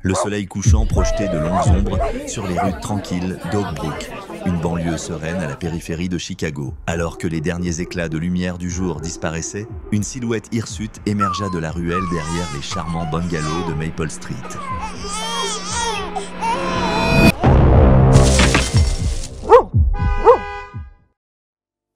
Le soleil couchant projetait de longues ombres sur les rues tranquilles d'Oak Brook, une banlieue sereine à la périphérie de Chicago. Alors que les derniers éclats de lumière du jour disparaissaient, une silhouette hirsute émergea de la ruelle derrière les charmants bungalows de Maple Street.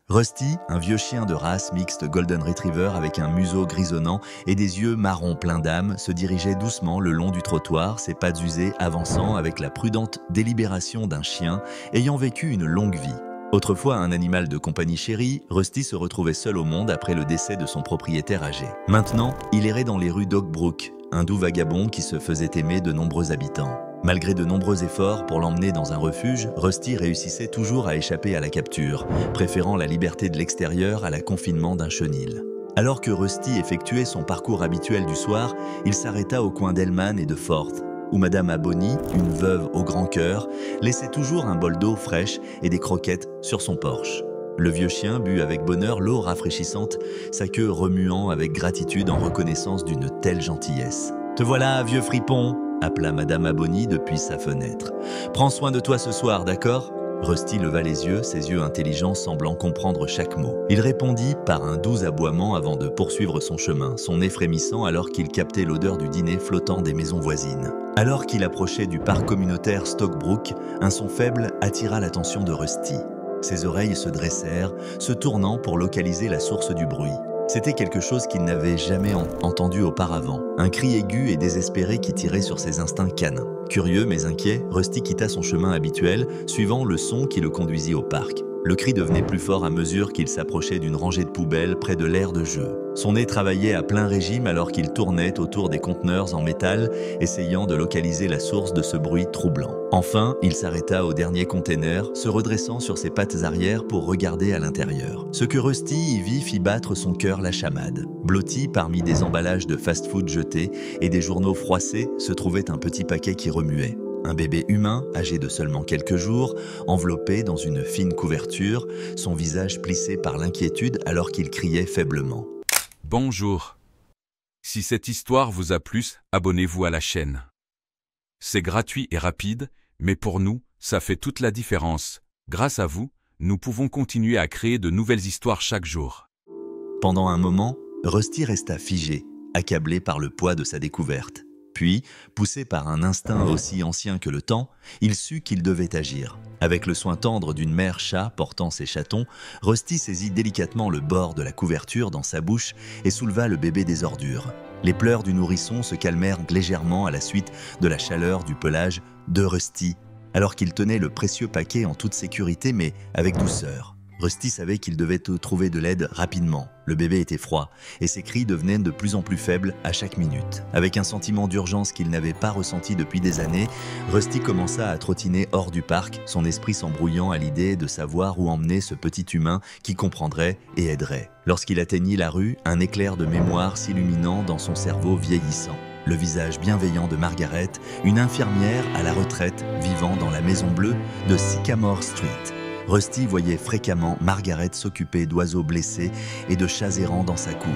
Rusty, un vieux chien de race mixte Golden Retriever avec un museau grisonnant et des yeux marrons pleins d'âme, se dirigeait doucement le long du trottoir, ses pattes usées avançant avec la prudente délibération d'un chien ayant vécu une longue vie. Autrefois un animal de compagnie chérie, Rusty se retrouvait seul au monde après le décès de son propriétaire âgé. Maintenant, il errait dans les rues d'Oak Brook, un doux vagabond qui se faisait aimer de nombreux habitants. Malgré de nombreux efforts pour l'emmener dans un refuge, Rusty réussissait toujours à échapper à la capture, préférant la liberté de l'extérieur à la confinement d'un chenil. Alors que Rusty effectuait son parcours habituel du soir, il s'arrêta au coin d'Hellman et de Forth, où Madame Abonny, une veuve au grand cœur, laissait toujours un bol d'eau fraîche et des croquettes sur son porche. Le vieux chien but avec bonheur l'eau rafraîchissante, sa queue remuant avec gratitude en reconnaissance d'une telle gentillesse. « Te voilà, vieux fripon !» appela Madame Abonny depuis sa fenêtre. « Prends soin de toi ce soir, d'accord ?» Rusty leva les yeux, ses yeux intelligents semblant comprendre chaque mot. Il répondit par un doux aboiement avant de poursuivre son chemin, son nez frémissant alors qu'il captait l'odeur du dîner flottant des maisons voisines. Alors qu'il approchait du parc communautaire Stockbrook, un son faible attira l'attention de Rusty. Ses oreilles se dressèrent, se tournant pour localiser la source du bruit. C'était quelque chose qu'il n'avait jamais entendu auparavant, un cri aigu et désespéré qui tirait sur ses instincts canins. Curieux mais inquiet, Rusty quitta son chemin habituel, suivant le son qui le conduisit au parc. Le cri devenait plus fort à mesure qu'il s'approchait d'une rangée de poubelles près de l'aire de jeu. Son nez travaillait à plein régime alors qu'il tournait autour des conteneurs en métal, essayant de localiser la source de ce bruit troublant. Enfin, il s'arrêta au dernier container, se redressant sur ses pattes arrière pour regarder à l'intérieur. Ce que Rusty y vit fit battre son cœur la chamade. Blotti parmi des emballages de fast-food jetés et des journaux froissés se trouvait un petit paquet qui remuait. Un bébé humain, âgé de seulement quelques jours, enveloppé dans une fine couverture, son visage plissé par l'inquiétude alors qu'il criait faiblement. Bonjour. Si cette histoire vous a plu, abonnez-vous à la chaîne. C'est gratuit et rapide, mais pour nous, ça fait toute la différence. Grâce à vous, nous pouvons continuer à créer de nouvelles histoires chaque jour. Pendant un moment, Rusty resta figé, accablé par le poids de sa découverte. Puis, poussé par un instinct aussi ancien que le temps, il sut qu'il devait agir. Avec le soin tendre d'une mère chat portant ses chatons, Rusty saisit délicatement le bord de la couverture dans sa bouche et souleva le bébé des ordures. Les pleurs du nourrisson se calmèrent légèrement à la suite de la chaleur du pelage de Rusty, alors qu'il tenait le précieux paquet en toute sécurité mais avec douceur. Rusty savait qu'il devait trouver de l'aide rapidement. Le bébé était froid et ses cris devenaient de plus en plus faibles à chaque minute. Avec un sentiment d'urgence qu'il n'avait pas ressenti depuis des années, Rusty commença à trottiner hors du parc, son esprit s'embrouillant à l'idée de savoir où emmener ce petit humain qui comprendrait et aiderait. Lorsqu'il atteignit la rue, un éclair de mémoire s'illuminant dans son cerveau vieillissant. Le visage bienveillant de Margaret, une infirmière à la retraite vivant dans la maison bleue de Sycamore Street. Rusty voyait fréquemment Margaret s'occuper d'oiseaux blessés et de chats errants dans sa cour.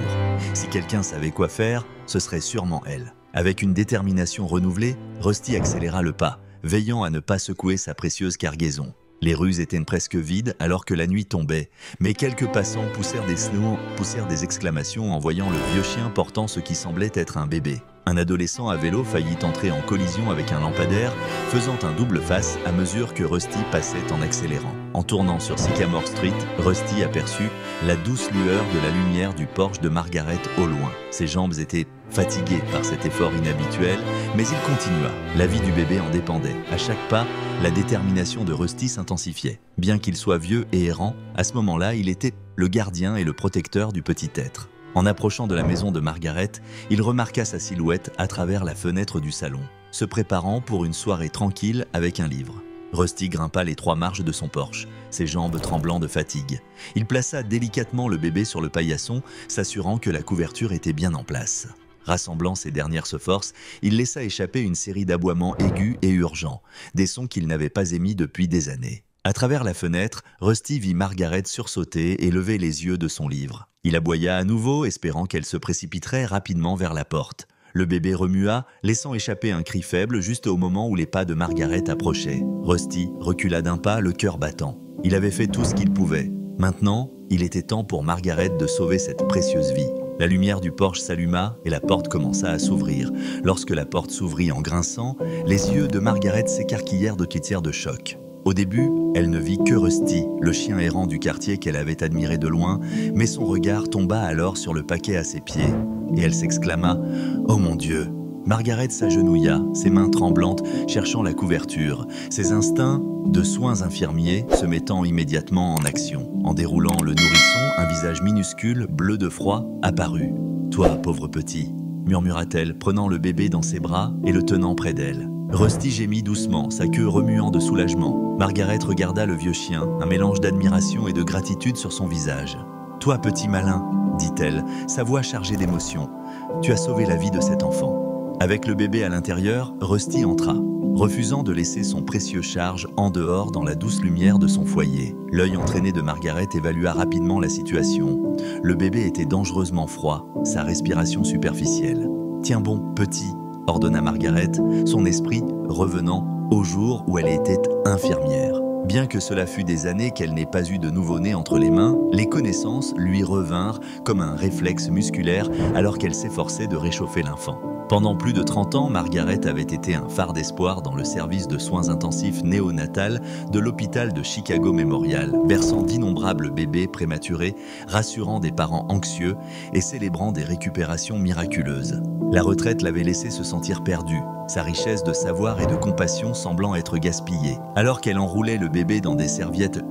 Si quelqu'un savait quoi faire, ce serait sûrement elle. Avec une détermination renouvelée, Rusty accéléra le pas, veillant à ne pas secouer sa précieuse cargaison. Les rues étaient presque vides alors que la nuit tombait, mais quelques passants poussèrent des exclamations en voyant le vieux chien portant ce qui semblait être un bébé. Un adolescent à vélo faillit entrer en collision avec un lampadaire, faisant un double face à mesure que Rusty passait en accélérant. En tournant sur Sycamore Street, Rusty aperçut la douce lueur de la lumière du Porsche de Margaret au loin. Ses jambes étaient fatiguées par cet effort inhabituel, mais il continua. La vie du bébé en dépendait. À chaque pas, la détermination de Rusty s'intensifiait. Bien qu'il soit vieux et errant, à ce moment-là, il était le gardien et le protecteur du petit être. En approchant de la maison de Margaret, il remarqua sa silhouette à travers la fenêtre du salon, se préparant pour une soirée tranquille avec un livre. Rusty grimpa les 3 marches de son Porsche, ses jambes tremblant de fatigue. Il plaça délicatement le bébé sur le paillasson, s'assurant que la couverture était bien en place. Rassemblant ses dernières forces, il laissa échapper une série d'aboiements aigus et urgents, des sons qu'il n'avait pas émis depuis des années. À travers la fenêtre, Rusty vit Margaret sursauter et lever les yeux de son livre. Il aboya à nouveau, espérant qu'elle se précipiterait rapidement vers la porte. Le bébé remua, laissant échapper un cri faible juste au moment où les pas de Margaret approchaient. Rusty recula d'un pas, le cœur battant. Il avait fait tout ce qu'il pouvait. Maintenant, il était temps pour Margaret de sauver cette précieuse vie. La lumière du porche s'alluma et la porte commença à s'ouvrir. Lorsque la porte s'ouvrit en grinçant, les yeux de Margaret s'écarquillèrent de quêtières de choc. Au début, elle ne vit que Rusty, le chien errant du quartier qu'elle avait admiré de loin, mais son regard tomba alors sur le paquet à ses pieds, et elle s'exclama « Oh mon Dieu !» Margaret s'agenouilla, ses mains tremblantes, cherchant la couverture, ses instincts de soins infirmiers se mettant immédiatement en action. En déroulant le nourrisson, un visage minuscule, bleu de froid, apparut. « Toi, pauvre petit !» murmura-t-elle, prenant le bébé dans ses bras et le tenant près d'elle. Rusty gémit doucement, sa queue remuant de soulagement. Margaret regarda le vieux chien, un mélange d'admiration et de gratitude sur son visage. « Toi, petit malin !» dit-elle, sa voix chargée d'émotion. « Tu as sauvé la vie de cet enfant. » Avec le bébé à l'intérieur, Rusty entra, refusant de laisser son précieux charge en dehors dans la douce lumière de son foyer. L'œil entraîné de Margaret évalua rapidement la situation. Le bébé était dangereusement froid, sa respiration superficielle. « Tiens bon, petit !» ordonna Margaret, son esprit revenant au jour où elle était infirmière. Bien que cela fût des années qu'elle n'ait pas eu de nouveau-né entre les mains, les connaissances lui revinrent comme un réflexe musculaire alors qu'elle s'efforçait de réchauffer l'enfant. Pendant plus de 30 ans, Margaret avait été un phare d'espoir dans le service de soins intensifs néonatal de l'hôpital de Chicago Memorial, berçant d'innombrables bébés prématurés, rassurant des parents anxieux et célébrant des récupérations miraculeuses. La retraite l'avait laissé se sentir perdue, sa richesse de savoir et de compassion semblant être gaspillée. Alors qu'elle enroulait le bébé dans des serviettes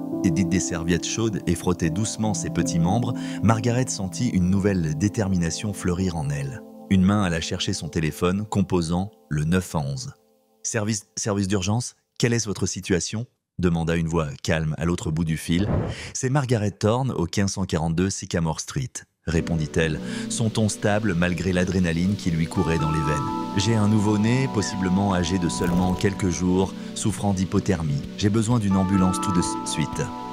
chaudes et frottait doucement ses petits membres, Margaret sentit une nouvelle détermination fleurir en elle. Une main alla chercher son téléphone, composant le 911. « Service d'urgence, quelle est votre situation ?» demanda une voix calme à l'autre bout du fil. « C'est Margaret Thorne au 1542 Sycamore Street. » répondit-elle, son ton stable malgré l'adrénaline qui lui courait dans les veines. « J'ai un nouveau-né, possiblement âgé de seulement quelques jours, souffrant d'hypothermie. J'ai besoin d'une ambulance tout de suite. »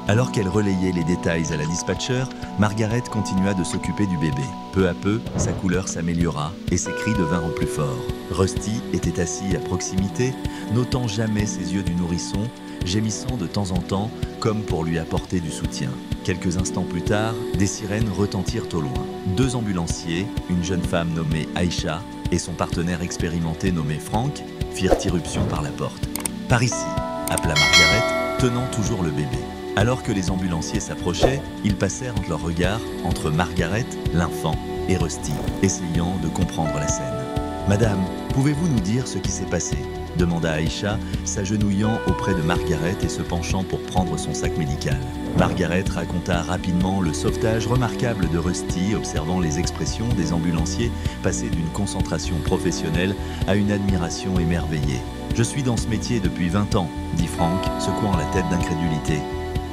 Alors qu'elle relayait les détails à la dispatcher, Margaret continua de s'occuper du bébé. Peu à peu, sa couleur s'améliora et ses cris devinrent plus forts. Rusty était assis à proximité, n'ôtant jamais ses yeux du nourrisson, gémissant de temps en temps comme pour lui apporter du soutien. Quelques instants plus tard, des sirènes retentirent au loin. 2 ambulanciers, une jeune femme nommée Aisha et son partenaire expérimenté nommé Frank, firent irruption par la porte. « Par ici !» appela Margaret, tenant toujours le bébé. Alors que les ambulanciers s'approchaient, ils passèrent leurs regards entre Margaret, l'infant, et Rusty, essayant de comprendre la scène. « Madame, pouvez-vous nous dire ce qui s'est passé ?» demanda Aisha, s'agenouillant auprès de Margaret et se penchant pour prendre son sac médical. Margaret raconta rapidement le sauvetage remarquable de Rusty, observant les expressions des ambulanciers passer d'une concentration professionnelle à une admiration émerveillée. « Je suis dans ce métier depuis 20 ans, dit Frank, secouant la tête d'incrédulité.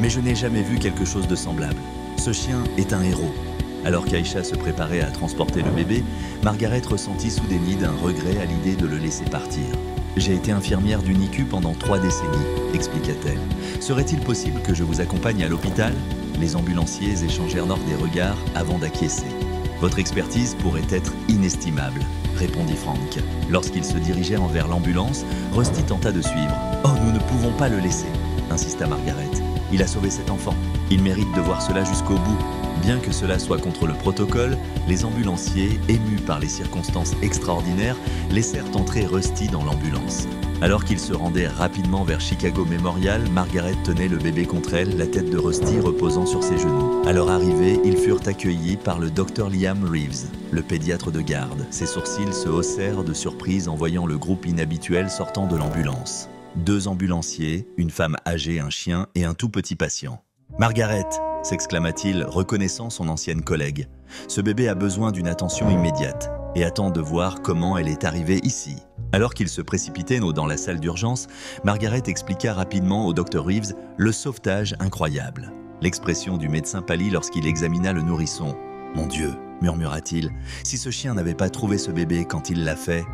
Mais je n'ai jamais vu quelque chose de semblable. Ce chien est un héros. » Alors qu'Aisha se préparait à transporter le bébé, Margaret ressentit sous des nids un regret à l'idée de le laisser partir. « J'ai été infirmière du NICU pendant 3 décennies, expliqua-t-elle. Serait-il possible que je vous accompagne à l'hôpital ?» Les ambulanciers échangèrent des regards avant d'acquiescer. « Votre expertise pourrait être inestimable, » répondit Frank. Lorsqu'ils se dirigèrent vers l'ambulance, Rusty tenta de suivre. « Oh, nous ne pouvons pas le laisser !» insista Margaret. « Il a sauvé cet enfant. Il mérite de voir cela jusqu'au bout. » Bien que cela soit contre le protocole, les ambulanciers, émus par les circonstances extraordinaires, laissèrent entrer Rusty dans l'ambulance. Alors qu'ils se rendaient rapidement vers Chicago Memorial, Margaret tenait le bébé contre elle, la tête de Rusty reposant sur ses genoux. À leur arrivée, ils furent accueillis par le Dr Liam Reeves, le pédiatre de garde. Ses sourcils se haussèrent de surprise en voyant le groupe inhabituel sortant de l'ambulance. 2 ambulanciers, une femme âgée, un chien et un tout petit patient. « Margaret !» s'exclama-t-il, reconnaissant son ancienne collègue. « Ce bébé a besoin d'une attention immédiate et attend de voir comment elle est arrivée ici. » Alors qu'il se précipitait dans la salle d'urgence, Margaret expliqua rapidement au Dr Reeves le sauvetage incroyable. L'expression du médecin pâlit lorsqu'il examina le nourrisson. « Mon Dieu !» murmura-t-il, « si ce chien n'avait pas trouvé ce bébé quand il l'a fait… »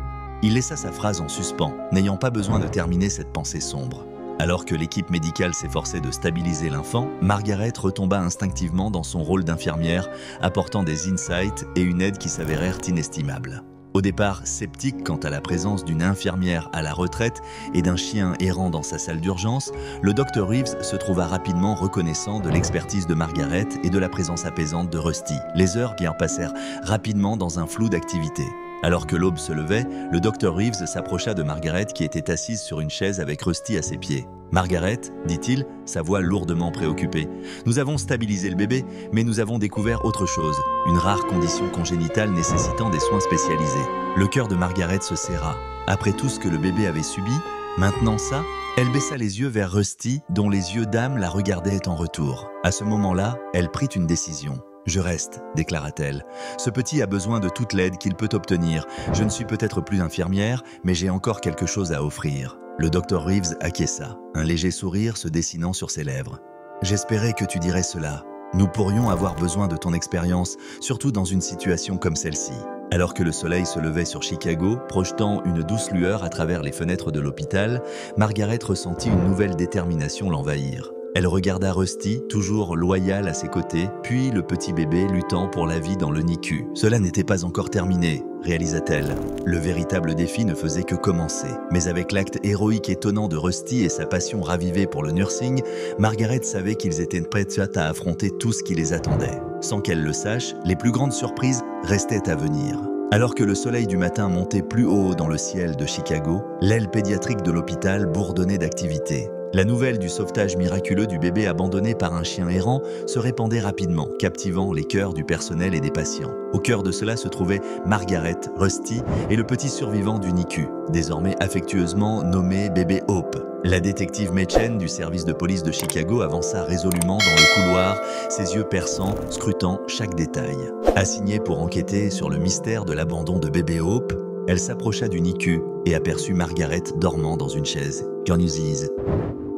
Il laissa sa phrase en suspens, n'ayant pas besoin de terminer cette pensée sombre. Alors que l'équipe médicale s'efforçait de stabiliser l'enfant, Margaret retomba instinctivement dans son rôle d'infirmière, apportant des insights et une aide qui s'avérèrent inestimables. Au départ sceptique quant à la présence d'une infirmière à la retraite et d'un chien errant dans sa salle d'urgence, le Dr Reeves se trouva rapidement reconnaissant de l'expertise de Margaret et de la présence apaisante de Rusty. Les heures passèrent rapidement dans un flou d'activité. Alors que l'aube se levait, le Dr Reeves s'approcha de Margaret qui était assise sur une chaise avec Rusty à ses pieds. « Margaret, dit-il, sa voix lourdement préoccupée, nous avons stabilisé le bébé, mais nous avons découvert autre chose, une rare condition congénitale nécessitant des soins spécialisés. » Le cœur de Margaret se serra. Après tout ce que le bébé avait subi, maintenant ça, elle baissa les yeux vers Rusty, dont les yeux d'âme la regardaient en retour. À ce moment-là, elle prit une décision. « Je reste, déclara-t-elle. Ce petit a besoin de toute l'aide qu'il peut obtenir. Je ne suis peut-être plus infirmière, mais j'ai encore quelque chose à offrir. » Le Dr Reeves acquiesça, un léger sourire se dessinant sur ses lèvres. « J'espérais que tu dirais cela. Nous pourrions avoir besoin de ton expérience, surtout dans une situation comme celle-ci. » Alors que le soleil se levait sur Chicago, projetant une douce lueur à travers les fenêtres de l'hôpital, Margaret ressentit une nouvelle détermination l'envahir. Elle regarda Rusty, toujours loyal à ses côtés, puis le petit bébé luttant pour la vie dans le NICU. Cela n'était pas encore terminé, réalisa-t-elle. Le véritable défi ne faisait que commencer. Mais avec l'acte héroïque étonnant de Rusty et sa passion ravivée pour le nursing, Margaret savait qu'ils étaient prêts à affronter tout ce qui les attendait. Sans qu'elle le sache, les plus grandes surprises restaient à venir. Alors que le soleil du matin montait plus haut dans le ciel de Chicago, l'aile pédiatrique de l'hôpital bourdonnait d'activité. La nouvelle du sauvetage miraculeux du bébé abandonné par un chien errant se répandait rapidement, captivant les cœurs du personnel et des patients. Au cœur de cela se trouvaient Margaret, Rusty et le petit survivant du NICU, désormais affectueusement nommé bébé Hope. La détective Mädchen du service de police de Chicago avança résolument dans le couloir, ses yeux perçants, scrutant chaque détail. Assignée pour enquêter sur le mystère de l'abandon de bébé Hope, elle s'approcha du NICU et aperçut Margaret dormant dans une chaise. « Can you see ?»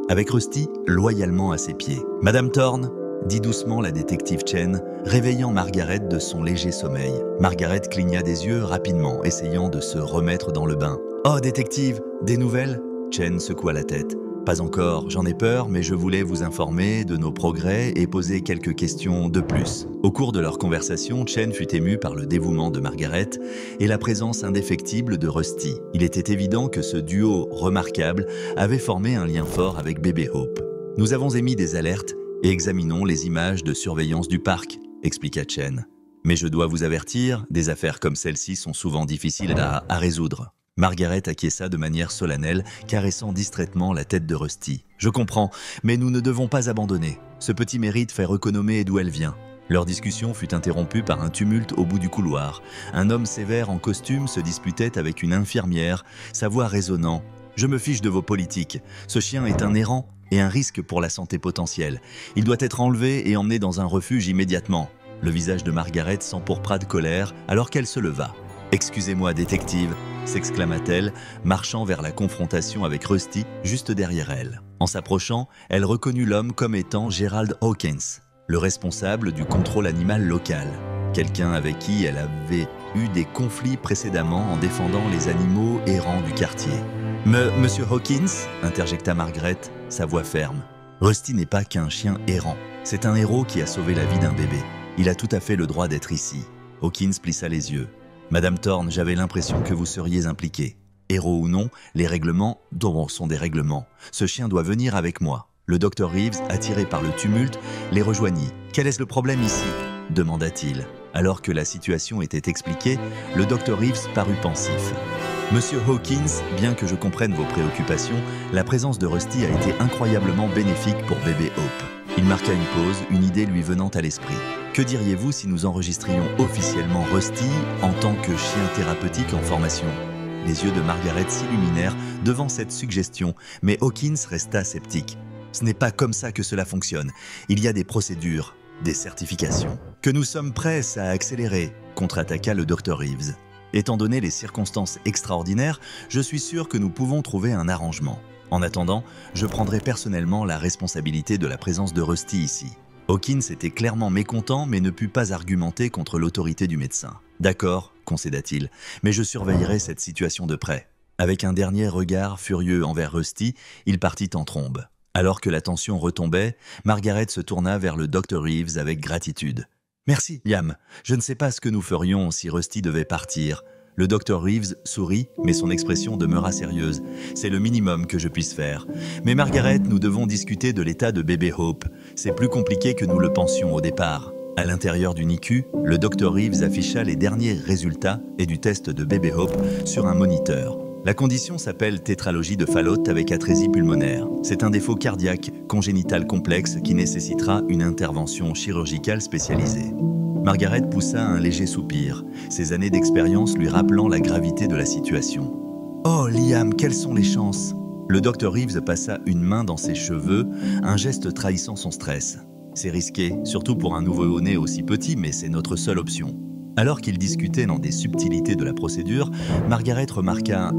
Avec Rusty loyalement à ses pieds. « Madame Thorne ?» dit doucement la détective Chen, réveillant Margaret de son léger sommeil. Margaret cligna des yeux rapidement, essayant de se remettre dans le bain. « Oh, détective, des nouvelles ?» Chen secoua la tête. « Pas encore, j'en ai peur, mais je voulais vous informer de nos progrès et poser quelques questions de plus. » Au cours de leur conversation, Chen fut ému par le dévouement de Margaret et la présence indéfectible de Rusty. Il était évident que ce duo remarquable avait formé un lien fort avec bébé Hope. « Nous avons émis des alertes et examinons les images de surveillance du parc, » expliqua Chen. « Mais je dois vous avertir, des affaires comme celle-ci sont souvent difficiles à résoudre. » Margaret acquiesça de manière solennelle, caressant distraitement la tête de Rusty. « Je comprends, mais nous ne devons pas abandonner. Ce petit mérite fait reconnommer d'où elle vient. » Leur discussion fut interrompue par un tumulte au bout du couloir. Un homme sévère en costume se disputait avec une infirmière, sa voix résonnant. « Je me fiche de vos politiques. Ce chien est un errant et un risque pour la santé potentielle. Il doit être enlevé et emmené dans un refuge immédiatement. » Le visage de Margaret s'empourpra de colère alors qu'elle se leva. « Excusez-moi, détective !» s'exclama-t-elle, marchant vers la confrontation avec Rusty juste derrière elle. En s'approchant, elle reconnut l'homme comme étant Gerald Hawkins, le responsable du contrôle animal local. Quelqu'un avec qui elle avait eu des conflits précédemment en défendant les animaux errants du quartier. « Monsieur Hawkins ?» interjecta Margaret, sa voix ferme. « Rusty n'est pas qu'un chien errant. C'est un héros qui a sauvé la vie d'un bébé. Il a tout à fait le droit d'être ici. » Hawkins plissa les yeux. Madame Thorne, j'avais l'impression que vous seriez impliquée. Héros ou non, les règlements sont des règlements. Ce chien doit venir avec moi. Le Dr Reeves, attiré par le tumulte, les rejoignit. Quel est le problème ici ? demanda-t-il. Alors que la situation était expliquée, le Dr Reeves parut pensif. Monsieur Hawkins, bien que je comprenne vos préoccupations, la présence de Rusty a été incroyablement bénéfique pour bébé Hope. Il marqua une pause, une idée lui venant à l'esprit. Que diriez-vous si nous enregistrions officiellement Rusty en tant que chien thérapeutique en formation ? Les yeux de Margaret s'illuminèrent devant cette suggestion, mais Hawkins resta sceptique. Ce n'est pas comme ça que cela fonctionne. Il y a des procédures, des certifications. Que nous sommes prêts à accélérer, contre-attaqua le Dr Reeves. Étant donné les circonstances extraordinaires, je suis sûr que nous pouvons trouver un arrangement. En attendant, je prendrai personnellement la responsabilité de la présence de Rusty ici. Hawkins était clairement mécontent mais ne put pas argumenter contre l'autorité du médecin. « D'accord, concéda-t-il, mais je surveillerai cette situation de près. » Avec un dernier regard furieux envers Rusty, il partit en trombe. Alors que la tension retombait, Margaret se tourna vers le Dr. Reeves avec gratitude. « Merci, Liam. Je ne sais pas ce que nous ferions si Rusty devait partir. » Le Dr. Reeves sourit, mais son expression demeura sérieuse. « C'est le minimum que je puisse faire. Mais Margaret, nous devons discuter de l'état de bébé Hope. C'est plus compliqué que nous le pensions au départ. » À l'intérieur du NICU, le Dr. Reeves afficha les derniers résultats et du test de bébé Hope sur un moniteur. La condition s'appelle tétralogie de Fallot avec atrésie pulmonaire. C'est un défaut cardiaque congénital complexe qui nécessitera une intervention chirurgicale spécialisée. Margaret poussa un léger soupir, ses années d'expérience lui rappelant la gravité de la situation. « Oh, Liam, quelles sont les chances ?» Le Dr. Reeves passa une main dans ses cheveux, un geste trahissant son stress. « C'est risqué, surtout pour un nouveau-né aussi petit, mais c'est notre seule option. » Alors qu'ils discutaient dans des subtilités de la procédure, Margaret remarqua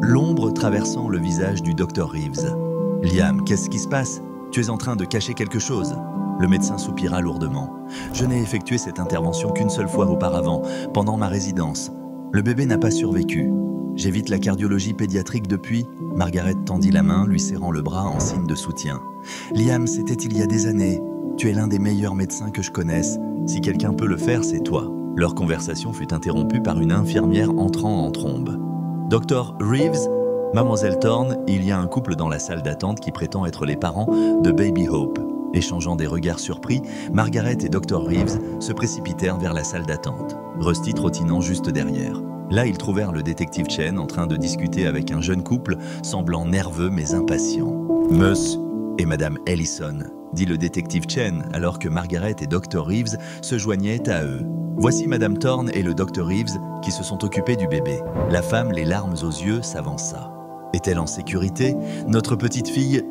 l'ombre traversant le visage du Dr. Reeves. « Liam, qu'est-ce qui se passe? Tu es en train de cacher quelque chose ?» Le médecin soupira lourdement. « Je n'ai effectué cette intervention qu'une seule fois auparavant, pendant ma résidence. Le bébé n'a pas survécu. J'évite la cardiologie pédiatrique depuis. » Margaret tendit la main, lui serrant le bras en signe de soutien. « Liam, c'était il y a des années. Tu es l'un des meilleurs médecins que je connaisse. Si quelqu'un peut le faire, c'est toi. » Leur conversation fut interrompue par une infirmière entrant en trombe. « Dr. Reeves, Mademoiselle Thorne, il y a un couple dans la salle d'attente qui prétend être les parents de Baby Hope. » Échangeant des regards surpris, Margaret et Dr. Reeves se précipitèrent vers la salle d'attente, Rusty trottinant juste derrière. Là, ils trouvèrent le détective Chen en train de discuter avec un jeune couple semblant nerveux mais impatient. « Monsieur et Madame Ellison », dit le détective Chen alors que Margaret et Dr. Reeves se joignaient à eux. Voici Madame Thorne et le Dr. Reeves qui se sont occupés du bébé. La femme, les larmes aux yeux, s'avança. Est-elle en sécurité? Notre petite fille...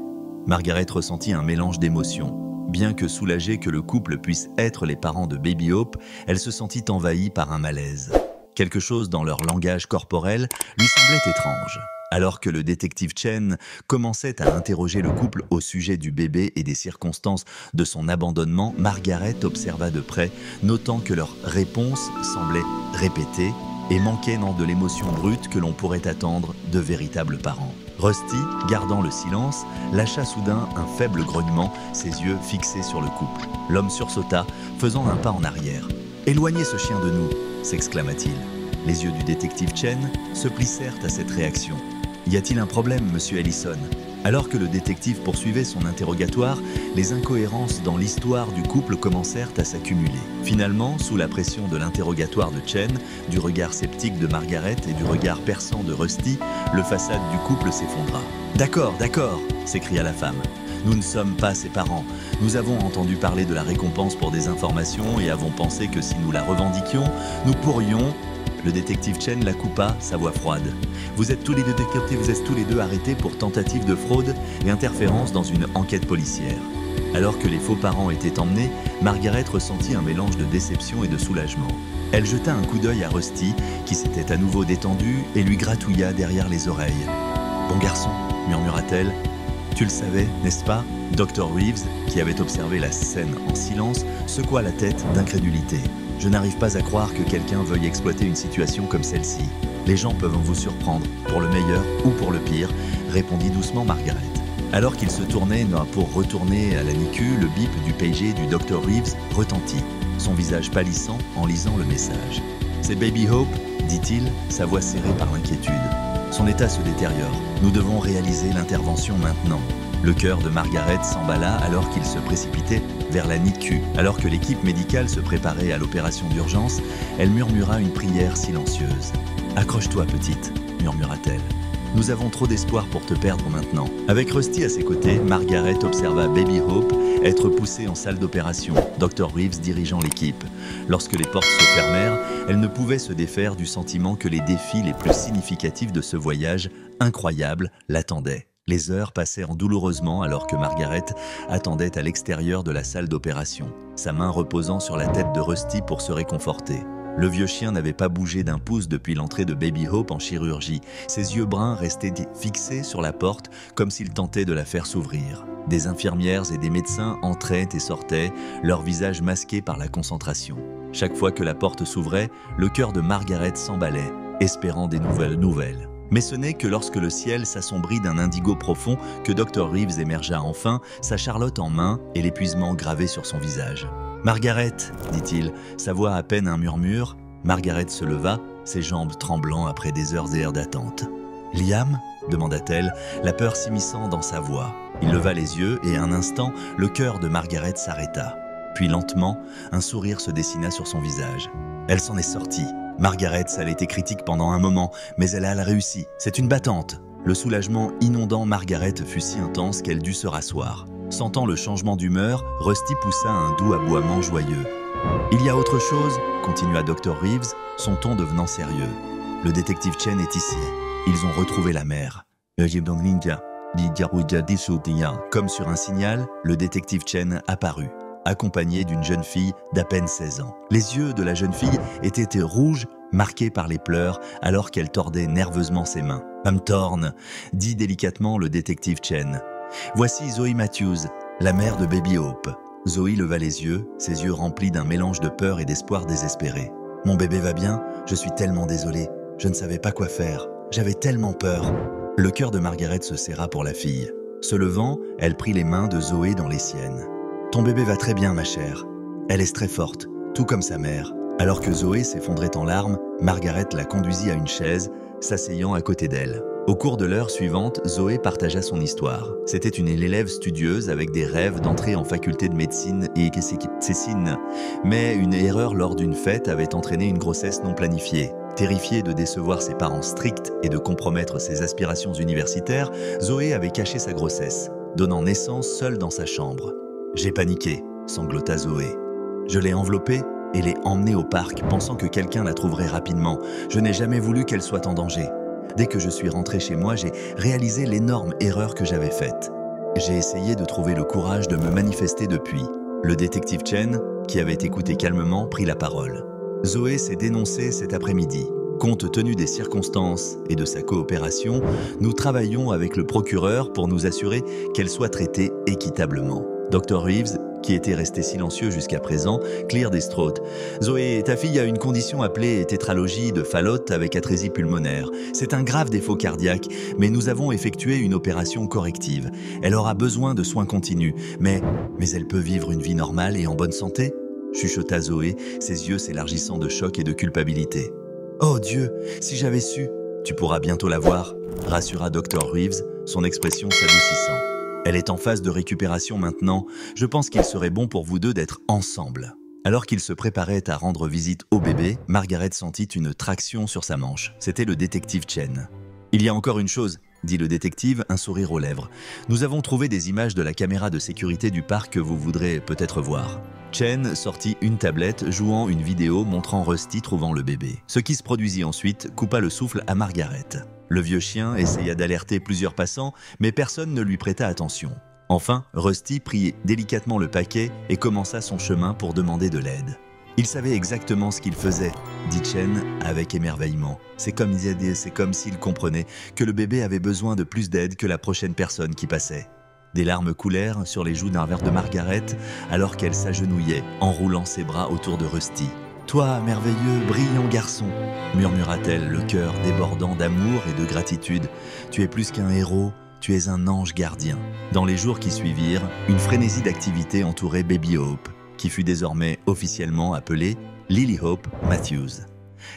Margaret ressentit un mélange d'émotions. Bien que soulagée que le couple puisse être les parents de Baby Hope, elle se sentit envahie par un malaise. Quelque chose dans leur langage corporel lui semblait étrange. Alors que le détective Chen commençait à interroger le couple au sujet du bébé et des circonstances de son abandonnement, Margaret observa de près, notant que leurs réponses semblaient répétées et manquaient de l'émotion brute que l'on pourrait attendre de véritables parents. Rusty, gardant le silence, lâcha soudain un faible grognement, ses yeux fixés sur le couple. L'homme sursauta, faisant un pas en arrière. « Éloignez ce chien de nous !» s'exclama-t-il. Les yeux du détective Chen se plissèrent à cette réaction. « Y a-t-il un problème, monsieur Ellison ?» Alors que le détective poursuivait son interrogatoire, les incohérences dans l'histoire du couple commencèrent à s'accumuler. Finalement, sous la pression de l'interrogatoire de Chen, du regard sceptique de Margaret et du regard perçant de Rusty, le façade du couple s'effondra. « D'accord, d'accord !» s'écria la femme. « Nous ne sommes pas ses parents. Nous avons entendu parler de la récompense pour des informations et avons pensé que si nous la revendiquions, nous pourrions... » Le détective Chen la coupa, sa voix froide. « Vous êtes tous les deux arrêtés pour tentative de fraude et interférence dans une enquête policière. » Alors que les faux parents étaient emmenés, Margaret ressentit un mélange de déception et de soulagement. Elle jeta un coup d'œil à Rusty, qui s'était à nouveau détendu, et lui gratouilla derrière les oreilles. « Bon garçon, » murmura-t-elle. « Tu le savais, n'est-ce pas ?» Dr. Reeves, qui avait observé la scène en silence, secoua la tête d'incrédulité. « Je n'arrive pas à croire que quelqu'un veuille exploiter une situation comme celle-ci. Les gens peuvent vous surprendre, pour le meilleur ou pour le pire, » répondit doucement Margaret. Alors qu'il se tournait pour retourner à la NICU, le bip du pager du Dr. Reeves retentit, son visage pâlissant en lisant le message. « C'est Baby Hope ?» dit-il, sa voix serrée par l'inquiétude. « Son état se détériore. Nous devons réaliser l'intervention maintenant. » Le cœur de Margaret s'emballa alors qu'il se précipitait vers la NICU. Alors que l'équipe médicale se préparait à l'opération d'urgence, elle murmura une prière silencieuse. « Accroche-toi, petite » murmura-t-elle. « Nous avons trop d'espoir pour te perdre maintenant. » Avec Rusty à ses côtés, Margaret observa Baby Hope être poussée en salle d'opération, Dr. Reeves dirigeant l'équipe. Lorsque les portes se fermèrent, elle ne pouvait se défaire du sentiment que les défis les plus significatifs de ce voyage incroyable l'attendaient. Les heures passèrent douloureusement alors que Margaret attendait à l'extérieur de la salle d'opération, sa main reposant sur la tête de Rusty pour se réconforter. Le vieux chien n'avait pas bougé d'un pouce depuis l'entrée de Baby Hope en chirurgie. Ses yeux bruns restaient fixés sur la porte comme s'il tentait de la faire s'ouvrir. Des infirmières et des médecins entraient et sortaient, leurs visages masqués par la concentration. Chaque fois que la porte s'ouvrait, le cœur de Margaret s'emballait, espérant des nouvelles. Mais ce n'est que lorsque le ciel s'assombrit d'un indigo profond que Dr. Reeves émergea enfin, sa Charlotte en main et l'épuisement gravé sur son visage. « Margaret !» dit-il, sa voix à peine un murmure. Margaret se leva, ses jambes tremblant après des heures et heures d'attente. « Liam ?» demanda-t-elle, la peur s'immisçant dans sa voix. Il leva les yeux et un instant, le cœur de Margaret s'arrêta. Puis lentement, un sourire se dessina sur son visage. Elle s'en est sortie. Margaret, ça a été critique pendant un moment, mais elle a réussi. C'est une battante. Le soulagement inondant Margaret fut si intense qu'elle dut se rasseoir. Sentant le changement d'humeur, Rusty poussa un doux aboiement joyeux. « Il y a autre chose ?» continua Dr. Reeves, son ton devenant sérieux. « Le détective Chen est ici. Ils ont retrouvé la mère. » Comme sur un signal, le détective Chen apparut, accompagné d'une jeune fille d'à peine 16 ans. Les yeux de la jeune fille étaient rouges, marqués par les pleurs, alors qu'elle tordait nerveusement ses mains. « I'm torn », dit délicatement le détective Chen. « Voici Zoe Matthews, la mère de Baby Hope. » Zoe leva les yeux, ses yeux remplis d'un mélange de peur et d'espoir désespéré. « Mon bébé va bien? Je suis tellement désolée. Je ne savais pas quoi faire. J'avais tellement peur. » Le cœur de Margaret se serra pour la fille. Se levant, elle prit les mains de Zoé dans les siennes. « Ton bébé va très bien, ma chère. Elle est très forte, tout comme sa mère. » Alors que Zoé s'effondrait en larmes, Margaret la conduisit à une chaise, s'asseyant à côté d'elle. Au cours de l'heure suivante, Zoé partagea son histoire. C'était une élève studieuse avec des rêves d'entrer en faculté de médecine et Cécine. Mais une erreur lors d'une fête avait entraîné une grossesse non planifiée. Terrifiée de décevoir ses parents stricts et de compromettre ses aspirations universitaires, Zoé avait caché sa grossesse, donnant naissance seule dans sa chambre. « J'ai paniqué », sanglota Zoé. « Je l'ai enveloppée et l'ai emmenée au parc, pensant que quelqu'un la trouverait rapidement. Je n'ai jamais voulu qu'elle soit en danger. Dès que je suis rentrée chez moi, j'ai réalisé l'énorme erreur que j'avais faite. J'ai essayé de trouver le courage de me manifester depuis. » Le détective Chen, qui avait écouté calmement, prit la parole. « Zoé s'est dénoncée cet après-midi. Compte tenu des circonstances et de sa coopération, nous travaillons avec le procureur pour nous assurer qu'elle soit traitée équitablement. » Dr. Reeves, qui était resté silencieux jusqu'à présent, clear des throats. « Zoé, ta fille a une condition appelée tétralogie de Fallot avec atrésie pulmonaire. C'est un grave défaut cardiaque, mais nous avons effectué une opération corrective. Elle aura besoin de soins continus, mais elle peut vivre une vie normale et en bonne santé ?» chuchota Zoé, ses yeux s'élargissant de choc et de culpabilité. « Oh Dieu, si j'avais su !»« Tu pourras bientôt la voir », rassura Dr. Reeves, son expression s'adoucissant. « Elle est en phase de récupération maintenant. Je pense qu'il serait bon pour vous deux d'être ensemble. » Alors qu'il se préparait à rendre visite au bébé, Margaret sentit une traction sur sa manche. C'était le détective Chen. « Il y a encore une chose », dit le détective, un sourire aux lèvres. « Nous avons trouvé des images de la caméra de sécurité du parc que vous voudrez peut-être voir. » Chen sortit une tablette jouant une vidéo montrant Rusty trouvant le bébé. Ce qui se produisit ensuite coupa le souffle à Margaret. Le vieux chien essaya d'alerter plusieurs passants, mais personne ne lui prêta attention. Enfin, Rusty prit délicatement le paquet et commença son chemin pour demander de l'aide. Il savait exactement ce qu'il faisait, dit Chen avec émerveillement. C'est comme s'il comprenait que le bébé avait besoin de plus d'aide que la prochaine personne qui passait. Des larmes coulèrent sur les joues d'un verre de Margaret alors qu'elle s'agenouillait, enroulant ses bras autour de Rusty. « Toi, merveilleux, brillant garçon !» murmura-t-elle, le cœur débordant d'amour et de gratitude. « Tu es plus qu'un héros, tu es un ange gardien. » Dans les jours qui suivirent, une frénésie d'activité entourait Baby Hope, qui fut désormais officiellement appelée Lily Hope Matthews.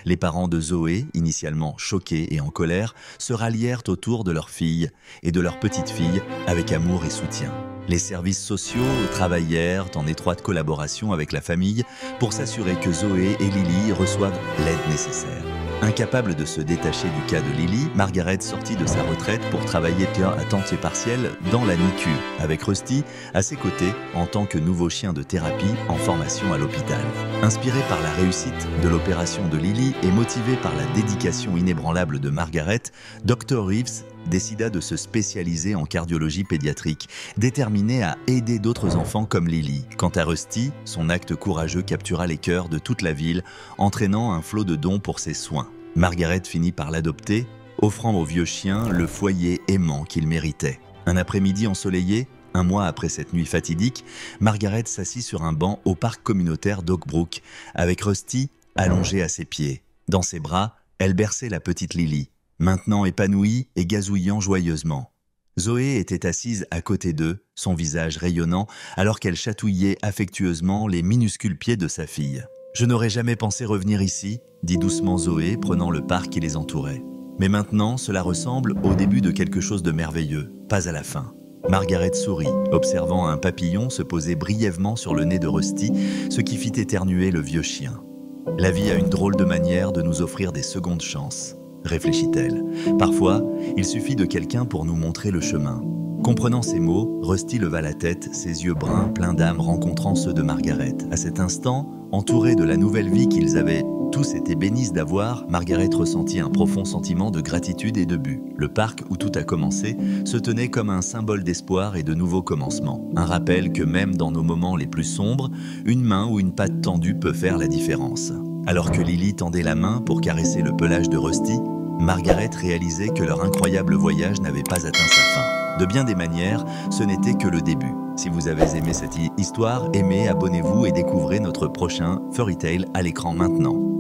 Les parents de Zoé, initialement choqués et en colère, se rallièrent autour de leur fille et de leur petite-fille avec amour et soutien. Les services sociaux travaillèrent en étroite collaboration avec la famille pour s'assurer que Zoé et Lily reçoivent l'aide nécessaire. Incapable de se détacher du cas de Lily, Margaret sortit de sa retraite pour travailler à temps partiel dans la NICU, avec Rusty à ses côtés en tant que nouveau chien de thérapie en formation à l'hôpital. Inspiré par la réussite de l'opération de Lily et motivé par la dédication inébranlable de Margaret, Dr. Reeves décida de se spécialiser en cardiologie pédiatrique, déterminé à aider d'autres enfants comme Lily. Quant à Rusty, son acte courageux captura les cœurs de toute la ville, entraînant un flot de dons pour ses soins. Margaret finit par l'adopter, offrant au vieux chien le foyer aimant qu'il méritait. Un après-midi ensoleillé, un mois après cette nuit fatidique, Margaret s'assit sur un banc au parc communautaire d'Oak Brook, avec Rusty allongé à ses pieds. Dans ses bras, elle berçait la petite Lily. maintenant épanouie et gazouillant joyeusement. Zoé était assise à côté d'eux, son visage rayonnant, alors qu'elle chatouillait affectueusement les minuscules pieds de sa fille. « Je n'aurais jamais pensé revenir ici », dit doucement Zoé, prenant le parc qui les entourait. Mais maintenant, cela ressemble au début de quelque chose de merveilleux, pas à la fin. Margaret sourit, observant un papillon se poser brièvement sur le nez de Rusty, ce qui fit éternuer le vieux chien. « La vie a une drôle de manière de nous offrir des secondes chances », réfléchit-elle. « Parfois, il suffit de quelqu'un pour nous montrer le chemin. » Comprenant ces mots, Rusty leva la tête, ses yeux bruns pleins d'âme rencontrant ceux de Margaret. À cet instant, entourés de la nouvelle vie qu'ils avaient tous été bénis d'avoir, Margaret ressentit un profond sentiment de gratitude et de but. Le parc où tout a commencé se tenait comme un symbole d'espoir et de nouveaux commencements. Un rappel que même dans nos moments les plus sombres, une main ou une patte tendue peut faire la différence. Alors que Lily tendait la main pour caresser le pelage de Rusty, Margaret réalisait que leur incroyable voyage n'avait pas atteint sa fin. De bien des manières, ce n'était que le début. Si vous avez aimé cette histoire, aimez, abonnez-vous et découvrez notre prochain Fairy Tail à l'écran maintenant.